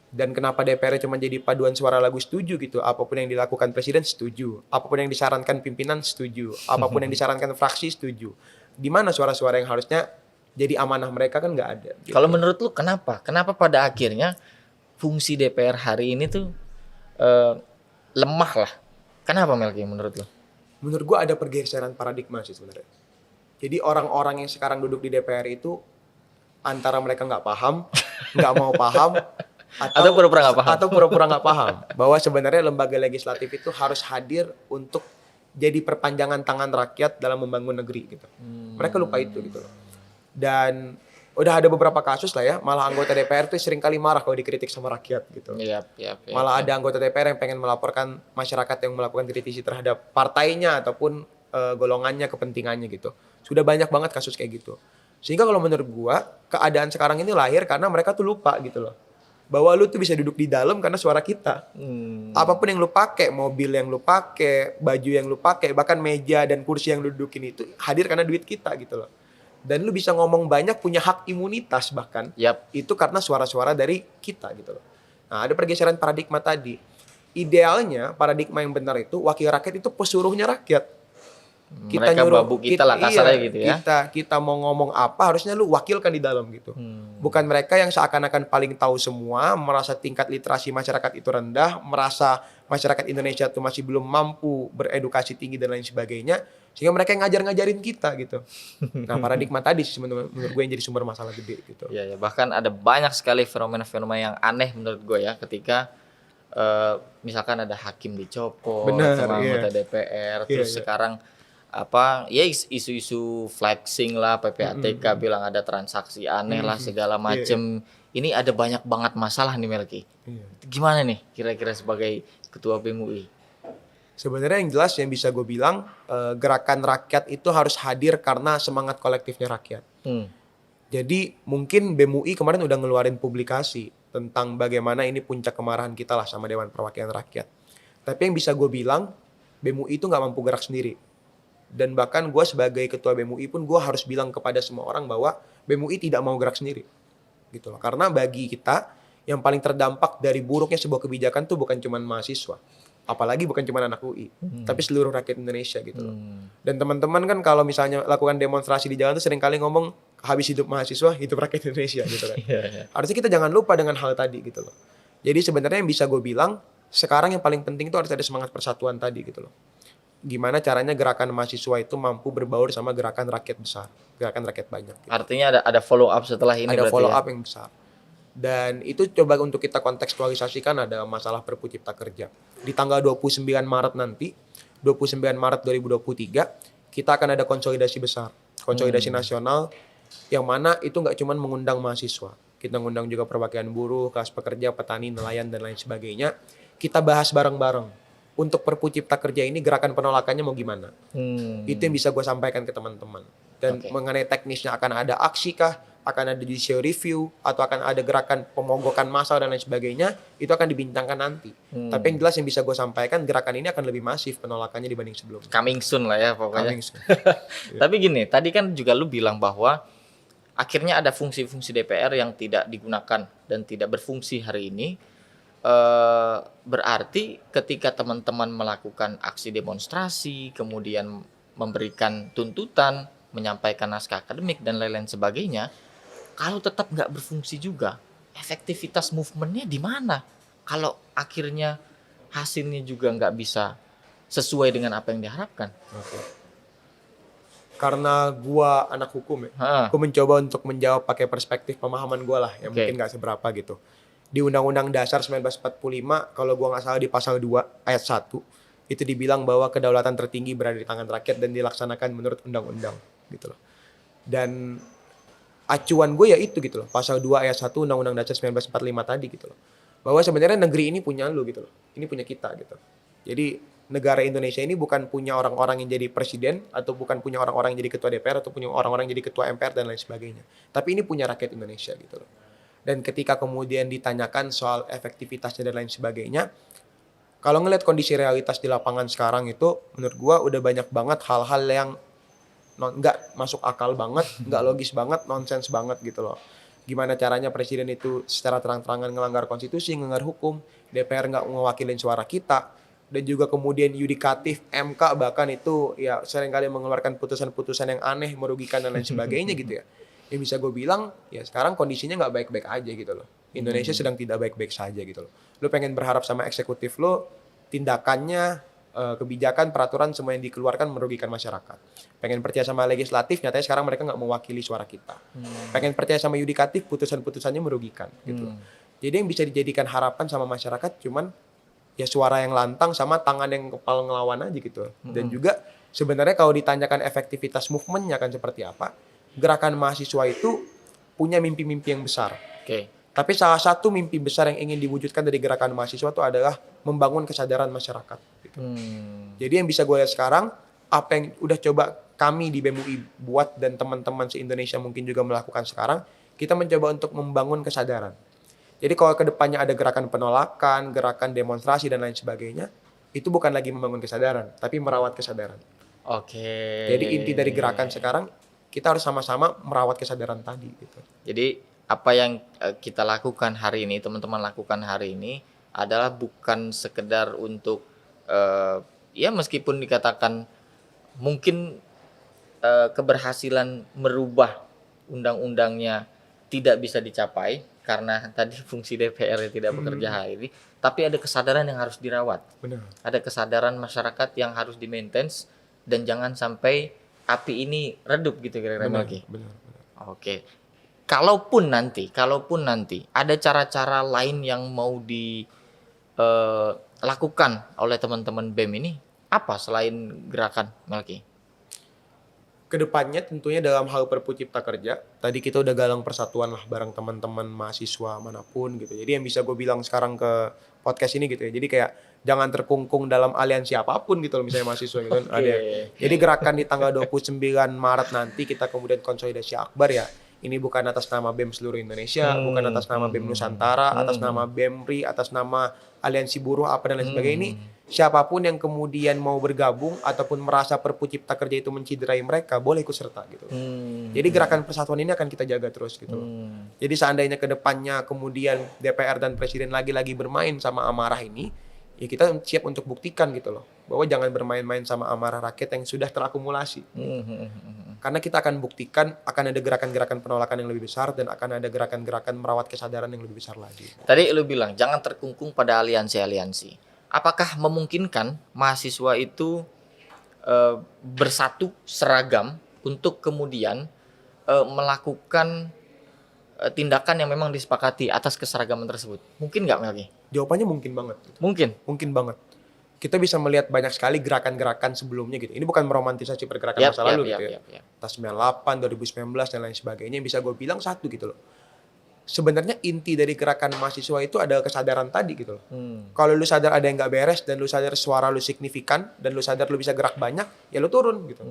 Dan kenapa DPR cuma jadi paduan suara lagu setuju gitu? Apapun yang dilakukan presiden setuju, apapun yang disarankan pimpinan setuju, apapun yang disarankan fraksi setuju. Di mana suara-suara yang harusnya jadi amanah mereka kan nggak ada. Gitu.
Kalau menurut lu kenapa? Kenapa pada akhirnya fungsi DPR hari ini tuh lemah lah? Kenapa Melki menurut lu?
Menurut gua ada pergeseran paradigma sih sebenarnya. Jadi orang-orang yang sekarang duduk di DPR itu antara mereka nggak paham, nggak mau paham, atau pura-pura nggak paham bahwa sebenarnya lembaga legislatif itu harus hadir untuk jadi perpanjangan tangan rakyat dalam membangun negeri gitu. Mereka lupa itu gitu loh. Dan udah ada beberapa kasus lah ya, malah anggota DPR tuh sering kali marah kalau dikritik sama rakyat gitu. Malah ada anggota DPR yang pengen melaporkan masyarakat yang melakukan kritisi terhadap partainya ataupun golongannya, kepentingannya gitu. Sudah banyak banget kasus kayak gitu. Sehingga kalau menurut gua, keadaan sekarang ini lahir karena mereka tuh lupa gitu loh. Bahwa lu tuh bisa duduk di dalam karena suara kita. Apapun yang lu pakai, mobil yang lu pakai, baju yang lu pakai, bahkan meja dan kursi yang lu dudukin itu hadir karena duit kita gitu loh. Dan lu bisa ngomong banyak, punya hak imunitas bahkan. Itu karena suara-suara dari kita gitu loh. Nah, ada pergeseran paradigma tadi. Idealnya paradigma yang benar itu wakil rakyat itu pesuruhnya rakyat.
Mereka babu kita lah kasarnya gitu ya.
Kita mau ngomong apa harusnya lu wakilkan di dalam gitu. Bukan mereka yang seakan-akan paling tahu semua, merasa tingkat literasi masyarakat itu rendah, merasa masyarakat Indonesia itu masih belum mampu beredukasi tinggi dan lain sebagainya, sehingga mereka yang ngajar-ngajarin kita gitu. Nah, paradigma tadi sih menurut gue yang jadi sumber masalah gede gitu.
Iya, ya, bahkan ada banyak sekali fenomena-fenomena yang aneh menurut gue ya, ketika misalkan ada hakim dicopot sama anggota DPR, terus sekarang apa ya isu-isu flexing lah, PPATK bilang ada transaksi aneh lah segala macem. Ini ada banyak banget masalah nih Melki. Gimana nih kira-kira sebagai ketua BEM UI?
Sebenarnya yang jelas yang bisa gue bilang, gerakan rakyat itu harus hadir karena semangat kolektifnya rakyat. Jadi mungkin BEM UI kemarin udah ngeluarin publikasi tentang bagaimana ini puncak kemarahan kita lah sama Dewan Perwakilan Rakyat. Tapi yang bisa gue bilang, BEM UI itu nggak mampu gerak sendiri. Dan bahkan gue sebagai ketua BEM UI pun gue harus bilang kepada semua orang bahwa BEM UI tidak mau gerak sendiri. Gitu loh. Karena bagi kita yang paling terdampak dari buruknya sebuah kebijakan tuh bukan cuma mahasiswa. Apalagi bukan cuma anak UI, tapi seluruh rakyat Indonesia gitu loh. Dan teman-teman kan kalau misalnya lakukan demonstrasi di jalan tuh seringkali ngomong habis hidup mahasiswa, hidup rakyat Indonesia gitu kan. Harusnya kita jangan lupa dengan hal tadi gitu loh. Jadi sebenarnya yang bisa gue bilang, sekarang yang paling penting itu harus ada semangat persatuan tadi gitu loh. Gimana caranya gerakan mahasiswa itu mampu berbaur sama gerakan rakyat besar, gerakan rakyat banyak. Gitu.
Artinya ada follow up setelah ini.
Ada follow up yang besar. Dan itu coba untuk kita kontekstualisasikan ada masalah Perpu Cipta Kerja. Di tanggal 29 Maret nanti, 29 Maret 2023, kita akan ada konsolidasi besar. Konsolidasi nasional yang mana itu nggak cuma mengundang mahasiswa. Kita mengundang juga perwakilan buruh, kelas pekerja, petani, nelayan, dan lain sebagainya. Kita bahas bareng-bareng. Untuk Perpu Cipta Kerja ini gerakan penolakannya mau gimana? Itu yang bisa gue sampaikan ke teman-teman. Dan mengenai teknisnya akan ada aksi kah? Akan ada judicial review atau akan ada gerakan pemogokan massal dan lain sebagainya, itu akan dibincangkan nanti. Tapi yang jelas yang bisa gue sampaikan, gerakan ini akan lebih masif penolakannya dibanding sebelumnya.
Coming soon lah ya pokoknya.
Coming soon.
Tapi gini, tadi kan juga lu bilang bahwa akhirnya ada fungsi-fungsi DPR yang tidak digunakan dan tidak berfungsi hari ini. Berarti ketika teman-teman melakukan aksi demonstrasi, kemudian memberikan tuntutan, menyampaikan naskah akademik dan lain-lain sebagainya, kalau tetap nggak berfungsi juga, efektivitas movementnya di mana? Kalau akhirnya hasilnya juga nggak bisa sesuai dengan apa yang diharapkan.
Karena gua anak hukum ya, gua mencoba untuk menjawab pakai perspektif pemahaman gua lah, yang mungkin nggak seberapa gitu. Di Undang-Undang Dasar 1945, kalau gua nggak salah di pasal 2 ayat 1, itu dibilang bahwa kedaulatan tertinggi berada di tangan rakyat dan dilaksanakan menurut undang-undang gitu loh. Dan acuan gue ya itu gitu loh, pasal 2 ayat 1 Undang-Undang Dasar 1945 tadi gitu loh. Bahwa sebenarnya negeri ini punya lu gitu loh. Ini punya kita gitu. Jadi negara Indonesia ini bukan punya orang-orang yang jadi presiden atau bukan punya orang-orang yang jadi ketua DPR atau punya orang-orang yang jadi ketua MPR dan lain sebagainya. Tapi ini punya rakyat Indonesia gitu loh. Dan ketika kemudian ditanyakan soal efektivitasnya dan lain sebagainya, kalau ngelihat kondisi realitas di lapangan sekarang itu, menurut gua udah banyak banget hal-hal yang nggak masuk akal banget, nggak logis banget, nonsens banget gitu loh. Gimana caranya presiden itu secara terang-terangan ngelanggar konstitusi, ngelanggar hukum, DPR nggak mewakilin suara kita, dan juga kemudian yudikatif, MK bahkan itu ya seringkali mengeluarkan putusan-putusan yang aneh, merugikan dan lain sebagainya gitu ya. Yang bisa gue bilang, ya sekarang kondisinya nggak baik-baik aja gitu loh. Indonesia sedang tidak baik-baik saja gitu loh. Lo pengen berharap sama eksekutif lo, tindakannya, kebijakan, peraturan semua yang dikeluarkan merugikan masyarakat. Pengen percaya sama legislatif, nyatanya sekarang mereka nggak mewakili suara kita. Pengen percaya sama yudikatif, putusan-putusannya merugikan gitu. Jadi yang bisa dijadikan harapan sama masyarakat cuman ya suara yang lantang sama tangan yang kepal ngelawan aja gitu. Dan juga sebenarnya kalau ditanyakan efektivitas movementnya akan seperti apa, gerakan mahasiswa itu punya mimpi-mimpi yang besar. Tapi salah satu mimpi besar yang ingin diwujudkan dari gerakan mahasiswa itu adalah membangun kesadaran masyarakat. Gitu. Jadi yang bisa gue lihat sekarang, apa yang udah coba kami di BEM UI buat dan teman-teman se-Indonesia mungkin juga melakukan sekarang, kita mencoba untuk membangun kesadaran. Jadi kalau kedepannya ada gerakan penolakan, gerakan demonstrasi dan lain sebagainya, itu bukan lagi membangun kesadaran, tapi merawat kesadaran. Jadi inti dari gerakan sekarang, kita harus sama-sama merawat kesadaran tadi. Gitu.
Jadi apa yang kita lakukan hari ini, teman-teman lakukan hari ini adalah bukan sekedar untuk ya meskipun dikatakan mungkin keberhasilan merubah undang-undangnya tidak bisa dicapai karena tadi fungsi DPR tidak bekerja hari ini, tapi ada kesadaran yang harus dirawat.
Benar.
Ada kesadaran masyarakat yang harus di-maintain dan jangan sampai api ini redup gitu kira-kira Melki.
Benar.
Oke. Kalaupun nanti ada cara-cara lain yang mau dilakukan oleh teman-teman BEM ini, apa selain gerakan Melki?
Kedepannya tentunya dalam hal Perpu Cipta Kerja, tadi kita udah galang persatuan lah bareng teman-teman mahasiswa manapun gitu. Jadi yang bisa gue bilang sekarang ke podcast ini gitu ya. Jadi kayak jangan terkungkung dalam aliansi apapun gitu loh, misalnya mahasiswa gitu kan. Ada. Jadi gerakan di tanggal 29 Maret nanti kita kemudian konsolidasi akbar ya. Ini bukan atas nama BEM seluruh Indonesia, bukan atas nama BEM Nusantara, atas nama BEMRI, atas nama aliansi buruh apa dan lain sebagainya. Ini siapapun yang kemudian mau bergabung ataupun merasa Perpu Cipta Kerja itu menciderai mereka, boleh ikut serta gitu. Jadi gerakan persatuan ini akan kita jaga terus gitu loh. Jadi seandainya ke depannya kemudian DPR dan Presiden lagi-lagi bermain sama amarah ini, ya kita siap untuk buktikan gitu loh, bahwa jangan bermain-main sama amarah rakyat yang sudah terakumulasi. Karena kita akan buktikan akan ada gerakan-gerakan penolakan yang lebih besar dan akan ada gerakan-gerakan merawat kesadaran yang lebih besar lagi.
Tadi lu bilang jangan terkungkung pada aliansi-aliansi. Apakah memungkinkan mahasiswa itu bersatu seragam untuk kemudian melakukan tindakan yang memang disepakati atas keseragaman tersebut? Mungkin nggak Melki?
Jawabannya mungkin banget.
Mungkin
Banget. Kita bisa melihat banyak sekali gerakan-gerakan sebelumnya gitu. Ini bukan meromantisasi pergerakan masa lalu gitu ya. Tas 98, 2019 dan lain sebagainya. Bisa gue bilang satu gitu loh. Sebenarnya inti dari gerakan mahasiswa itu adalah kesadaran tadi gitu loh. Kalau lu sadar ada yang nggak beres dan lu sadar suara lu signifikan dan lu sadar lu bisa gerak banyak, ya lu turun gitu.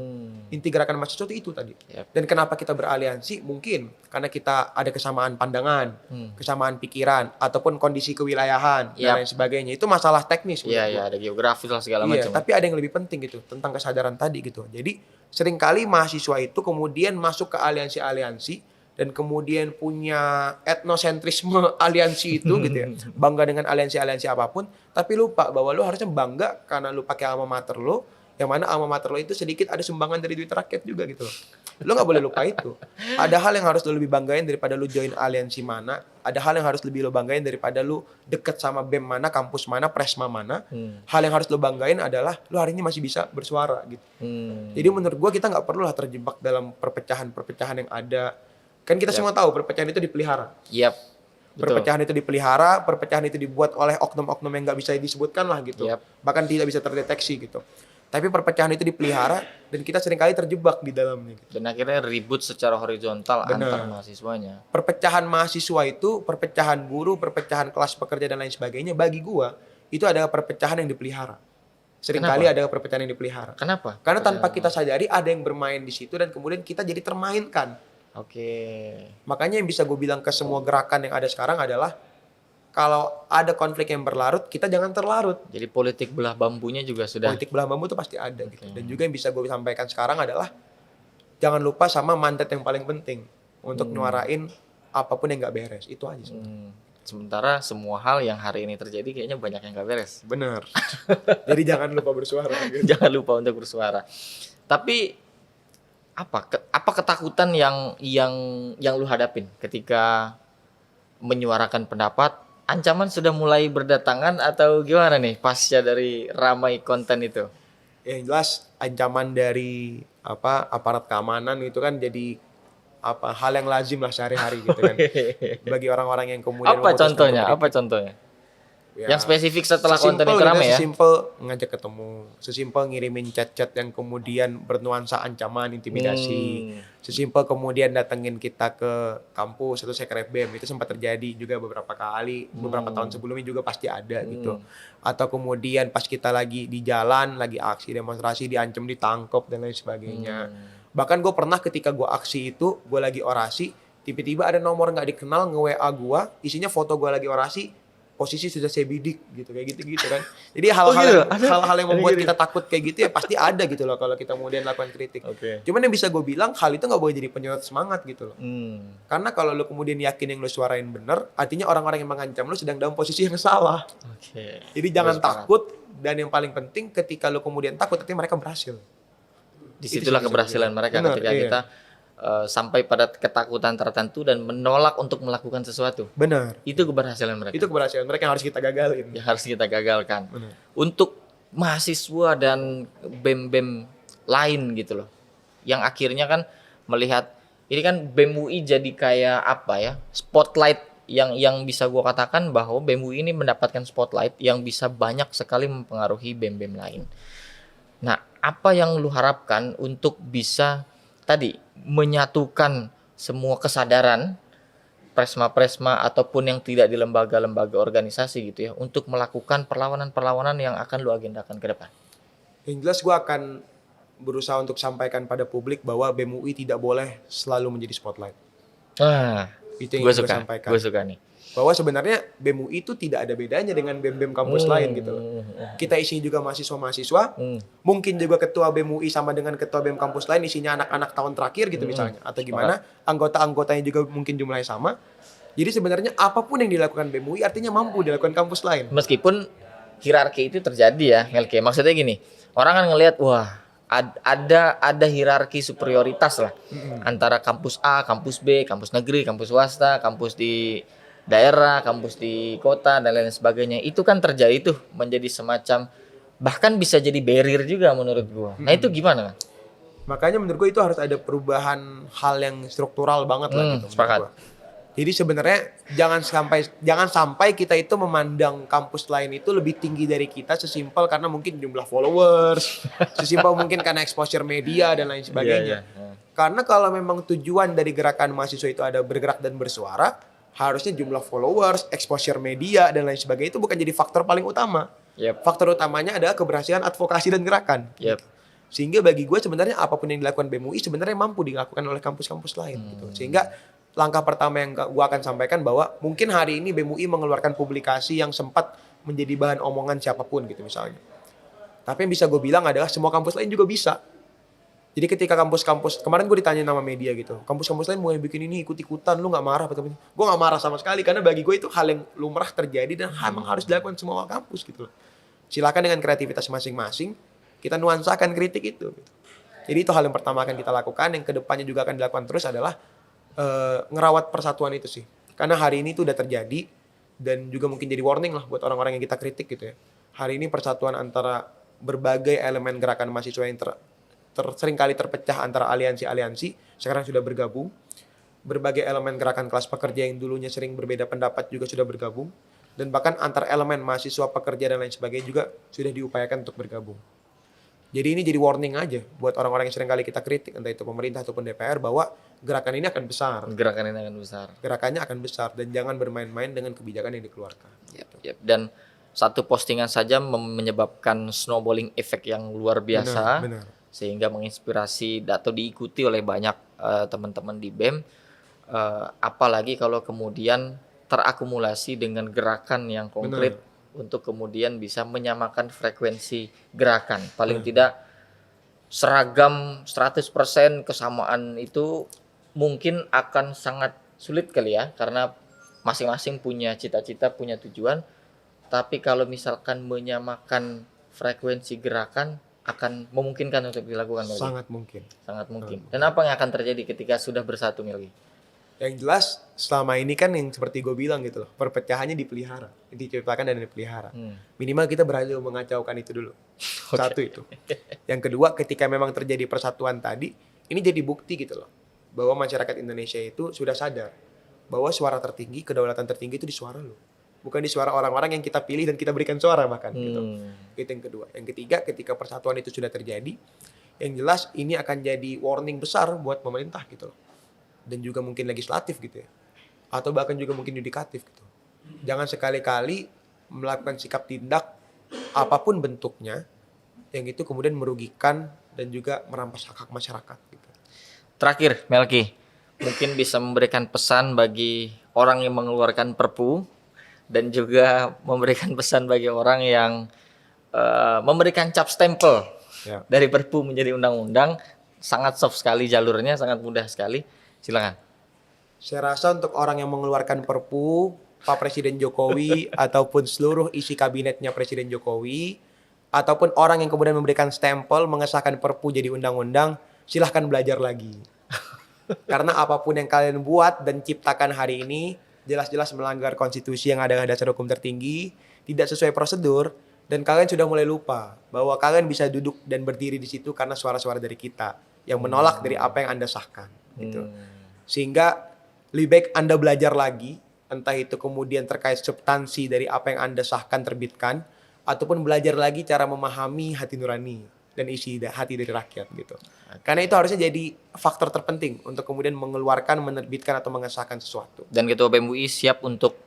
Inti gerakan mahasiswa itu tadi. Dan kenapa kita beraliansi? Mungkin karena kita ada kesamaan pandangan, kesamaan pikiran, ataupun kondisi kewilayahan dan lain sebagainya. Itu masalah teknis.
Iya, ada geografis lah segala macam.
Tapi ada yang lebih penting gitu tentang kesadaran tadi gitu. Jadi seringkali mahasiswa itu kemudian masuk ke aliansi-aliansi dan kemudian punya etnosentrisme aliansi itu gitu ya. Bangga dengan aliansi-aliansi apapun, tapi lupa bahwa lu harusnya bangga karena lu pakai alma mater lu, yang mana alma mater lu itu sedikit ada sumbangan dari duit rakyat juga gitu loh. Lu gak boleh lupa itu. Ada hal yang harus lu lebih banggain daripada lu join aliansi mana, ada hal yang harus lebih lu banggain daripada lu deket sama BEM mana, kampus mana, presma mana. Hal yang harus lu banggain adalah lu hari ini masih bisa bersuara gitu. Jadi menurut gua kita gak perlu lah terjebak dalam perpecahan-perpecahan yang ada. Kan kita semua tahu perpecahan itu dipelihara. Perpecahan itu dipelihara, perpecahan itu dibuat oleh oknum-oknum yang nggak bisa disebutkan lah gitu. Bahkan tidak bisa terdeteksi gitu. Tapi perpecahan itu dipelihara dan kita seringkali terjebak di dalamnya. Gitu.
Dan akhirnya ribut secara horizontal antar mahasiswanya.
Perpecahan mahasiswa itu, perpecahan buruh, perpecahan kelas pekerja dan lain sebagainya, bagi gua itu adalah perpecahan yang dipelihara. Seringkali ada perpecahan yang dipelihara.
Kenapa?
Karena tanpa kita sadari ada yang bermain di situ dan kemudian kita jadi termainkan. Makanya yang bisa gue bilang ke semua gerakan yang ada sekarang adalah kalau ada konflik yang berlarut, kita jangan terlarut.
Jadi politik belah bambunya juga sudah.
Politik belah bambu itu pasti ada gitu. Dan juga yang bisa gue sampaikan sekarang adalah jangan lupa sama mandat yang paling penting untuk nyuarain apapun yang nggak beres. Itu aja.
Sementara semua hal yang hari ini terjadi kayaknya banyak yang nggak beres.
Bener. Jadi jangan lupa bersuara. Gitu.
Jangan lupa untuk bersuara. Tapi apa ketakutan yang lu hadapin ketika menyuarakan pendapat? Ancaman sudah mulai berdatangan atau gimana nih pasca dari ramai konten itu?
Yang jelas ancaman dari aparat keamanan itu kan jadi hal yang lazim lah sehari-hari gitu kan. Bagi orang-orang yang kemudian
Apa contohnya? Ya, yang spesifik setelah konten itu ramai ya?
Sesimpel ngajak ketemu, sesimpel ngirimin chat-chat yang kemudian bernuansa ancaman, intimidasi, sesimpel kemudian datengin kita ke kampus atau sekret BEM, itu sempat terjadi juga beberapa kali, beberapa tahun sebelumnya juga pasti ada gitu. Atau kemudian pas kita lagi di jalan, lagi aksi demonstrasi, diancam ditangkap dan lain sebagainya. Bahkan gue pernah ketika gue aksi itu, gue lagi orasi, tiba-tiba ada nomor nggak dikenal nge-WA gue, isinya foto gue lagi orasi, posisi sudah saya bidik gitu, kayak gitu kan. Jadi hal-hal yang membuat kita takut kayak gitu ya pasti ada gitu loh kalau kita kemudian lakukan kritik. Cuman yang bisa gue bilang hal itu nggak boleh jadi penyedot semangat gitu loh. Karena kalau lu kemudian yakin yang lu suarain bener, artinya orang-orang yang mengancam lu sedang dalam posisi yang salah. Jadi jangan takut, dan yang paling penting ketika lu kemudian takut, artinya mereka berhasil.
Disitulah keberhasilan mereka
Benar,
ketika
iya.
kita sampai pada ketakutan tertentu dan menolak untuk melakukan sesuatu.
Benar.
Itu keberhasilan mereka.
Itu keberhasilan mereka yang harus kita gagalin.
Yang harus kita gagalkan.
Benar.
Untuk mahasiswa dan BEM-BEM lain gitu loh. Yang akhirnya kan melihat ini kan BEM UI jadi kayak apa ya? Spotlight yang bisa gua katakan bahwa BEM UI ini mendapatkan spotlight yang bisa banyak sekali mempengaruhi BEM-BEM lain. Nah, apa yang lu harapkan untuk bisa tadi menyatukan semua kesadaran presma-presma ataupun yang tidak di lembaga-lembaga organisasi gitu ya untuk melakukan perlawanan-perlawanan yang akan lu agendakan ke depan?
Yang jelas gue akan berusaha untuk sampaikan pada publik bahwa BEM UI tidak boleh selalu menjadi spotlight. Itu yang
Gue
ingin gue
suka,
sampaikan.
gue suka nih.
Bahwa sebenarnya BEM UI itu tidak ada bedanya dengan BEM-BEM kampus lain gitu loh. Kita isinya juga mahasiswa-mahasiswa. Mungkin juga ketua BEM UI sama dengan ketua BEM kampus lain isinya anak-anak tahun terakhir gitu misalnya. Atau gimana, anggota-anggotanya juga mungkin jumlahnya sama. Jadi sebenarnya apapun yang dilakukan BEM UI artinya mampu dilakukan kampus lain.
Meskipun hierarki itu terjadi ya, Melke. Maksudnya gini, orang kan ngelihat wah ada hierarki superioritas lah antara kampus A, kampus B, kampus negeri, kampus swasta, kampus di daerah, kampus di kota dan lain sebagainya. Itu kan terjadi tuh menjadi semacam bahkan bisa jadi barrier juga menurut gua. Nah, itu gimana?
Makanya menurut gue itu harus ada perubahan hal yang struktural banget lah gitu. menurut
Sepakat.
gua. Jadi sebenarnya jangan sampai kita itu memandang kampus lain itu lebih tinggi dari kita sesimpel karena mungkin jumlah followers, sesimpel mungkin karena exposure media dan lain sebagainya. Karena kalau memang tujuan dari gerakan mahasiswa itu ada bergerak dan bersuara, harusnya jumlah followers, exposure media dan lain sebagainya itu bukan jadi faktor paling utama. Faktor utamanya adalah keberhasilan advokasi dan gerakan. Sehingga bagi gue sebenarnya apapun yang dilakukan BEM UI sebenarnya mampu dilakukan oleh kampus-kampus lain gitu. Sehingga langkah pertama yang gue akan sampaikan bahwa mungkin hari ini BEM UI mengeluarkan publikasi yang sempat menjadi bahan omongan siapapun gitu misalnya. Tapi yang bisa gue bilang adalah semua kampus lain juga bisa. Jadi ketika kampus-kampus, kemarin gue ditanya nama media gitu, kampus-kampus lain mulai bikin ini ikut-ikutan, lu gak marah? Gue gak marah sama sekali karena bagi gue itu hal yang lumrah terjadi dan memang harus dilakukan semua kampus gitu loh. Silakan dengan kreativitas masing-masing, kita nuansakan kritik itu. Gitu. Jadi itu hal yang pertama akan kita lakukan, yang kedepannya juga akan dilakukan terus adalah ngerawat persatuan itu sih. Karena hari ini itu udah terjadi dan juga mungkin jadi warning lah buat orang-orang yang kita kritik gitu ya. Hari ini persatuan antara berbagai elemen gerakan mahasiswa yang seringkali terpecah antara aliansi-aliansi sekarang sudah bergabung. Berbagai elemen gerakan kelas pekerja yang dulunya sering berbeda pendapat juga sudah bergabung. Dan bahkan antar elemen mahasiswa, pekerja dan lain sebagainya juga sudah diupayakan untuk bergabung. Jadi ini jadi warning aja buat orang-orang yang seringkali kita kritik, entah itu pemerintah ataupun DPR, bahwa gerakan ini akan besar.
Gerakan ini akan besar.
Gerakannya akan besar dan jangan bermain-main dengan kebijakan yang dikeluarkan.
Dan satu postingan saja menyebabkan snowballing effect yang luar biasa.
Benar.
Sehingga menginspirasi atau diikuti oleh banyak teman-teman di BEM. Apalagi kalau kemudian terakumulasi dengan gerakan yang konkret. Untuk kemudian bisa menyamakan frekuensi gerakan. Paling tidak seragam 100% kesamaan itu mungkin akan sangat sulit kali ya. Karena masing-masing punya cita-cita, punya tujuan. Tapi kalau misalkan menyamakan frekuensi gerakan akan memungkinkan untuk dilakukan.
Sangat mungkin.
Sangat mungkin. Dan apa yang akan terjadi ketika sudah bersatu, Melki?
Yang jelas selama ini kan yang seperti gue bilang gitu loh, perpecahannya dipelihara, diciptakan dan dipelihara. Minimal kita berhasil mengacaukan itu dulu. Satu itu. Yang kedua, ketika memang terjadi persatuan tadi, ini jadi bukti gitu loh, bahwa masyarakat Indonesia itu sudah sadar bahwa suara tertinggi, kedaulatan tertinggi itu di suara lo, bukan di suara orang-orang yang kita pilih dan kita berikan suara bahkan gitu. Itu yang kedua. Yang ketiga, ketika persatuan itu sudah terjadi, yang jelas ini akan jadi warning besar buat pemerintah gitu loh. Dan juga mungkin legislatif gitu ya, atau bahkan juga mungkin yudikatif gitu. Jangan sekali-kali melakukan sikap tindak apapun bentuknya yang itu kemudian merugikan dan juga merampas hak-hak masyarakat gitu.
Terakhir, Melki, mungkin bisa memberikan pesan bagi orang yang mengeluarkan Perpu dan juga memberikan pesan bagi orang yang memberikan cap stempel dari Perpu menjadi undang-undang. Sangat soft sekali jalurnya, sangat mudah sekali. Silakan.
Saya rasa untuk orang yang mengeluarkan Perpu, Pak Presiden Jokowi ataupun seluruh isi kabinetnya Presiden Jokowi, ataupun orang yang kemudian memberikan stempel mengesahkan Perpu jadi undang-undang, silahkan belajar lagi. Karena apapun yang kalian buat dan ciptakan hari ini jelas-jelas melanggar konstitusi yang ada dasar hukum tertinggi, tidak sesuai prosedur, dan kalian sudah mulai lupa bahwa kalian bisa duduk dan berdiri di situ karena suara-suara dari kita yang menolak dari apa yang Anda sahkan gitu. Sehingga lebih baik Anda belajar lagi, entah itu kemudian terkait substansi dari apa yang Anda sahkan terbitkan, ataupun belajar lagi cara memahami hati nurani dan isi hati dari rakyat gitu. Karena itu harusnya jadi faktor terpenting untuk kemudian mengeluarkan, menerbitkan atau mengesahkan sesuatu.
Dan Ketua BEM UI siap untuk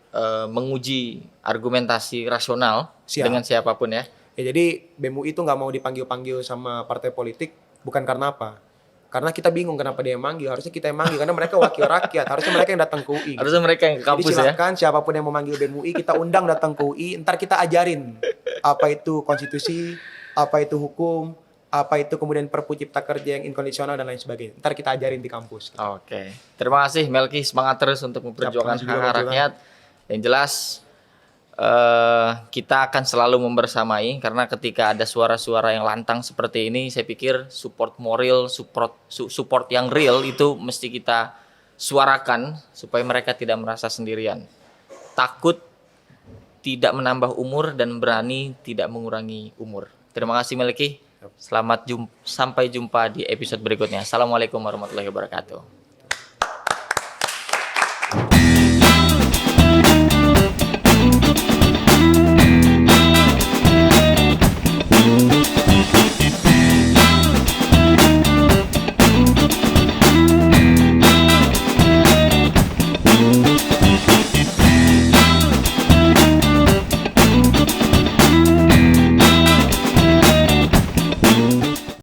menguji argumentasi rasional
Siap.
dengan siapapun ya.
Ya jadi BEM UI itu nggak mau dipanggil-panggil sama partai politik bukan karena apa? Karena kita bingung kenapa dia yang manggil. Harusnya kita yang manggil karena mereka wakil rakyat. Harusnya mereka yang datang ke UI.
Harusnya mereka yang ke kampus
Jadi
ya.
silakan siapapun yang mau manggil BEM UI kita undang datang ke UI. Ntar kita ajarin apa itu konstitusi, apa itu hukum, apa itu kemudian Perpu Cipta Kerja yang inkondisional dan lain sebagainya. Ntar kita ajarin di kampus.
Oke. Terima kasih Melki, semangat terus untuk memperjuangkan
Siap, terima kasih juga,
hak
Bang
rakyat. Yang jelas kita akan selalu membersamai karena ketika ada suara-suara yang lantang seperti ini, saya pikir support moral, support yang real itu mesti kita suarakan supaya mereka tidak merasa sendirian. Takut tidak menambah umur dan berani tidak mengurangi umur. Terima kasih Melki. Sampai jumpa di episode berikutnya. Assalamualaikum warahmatullahi wabarakatuh.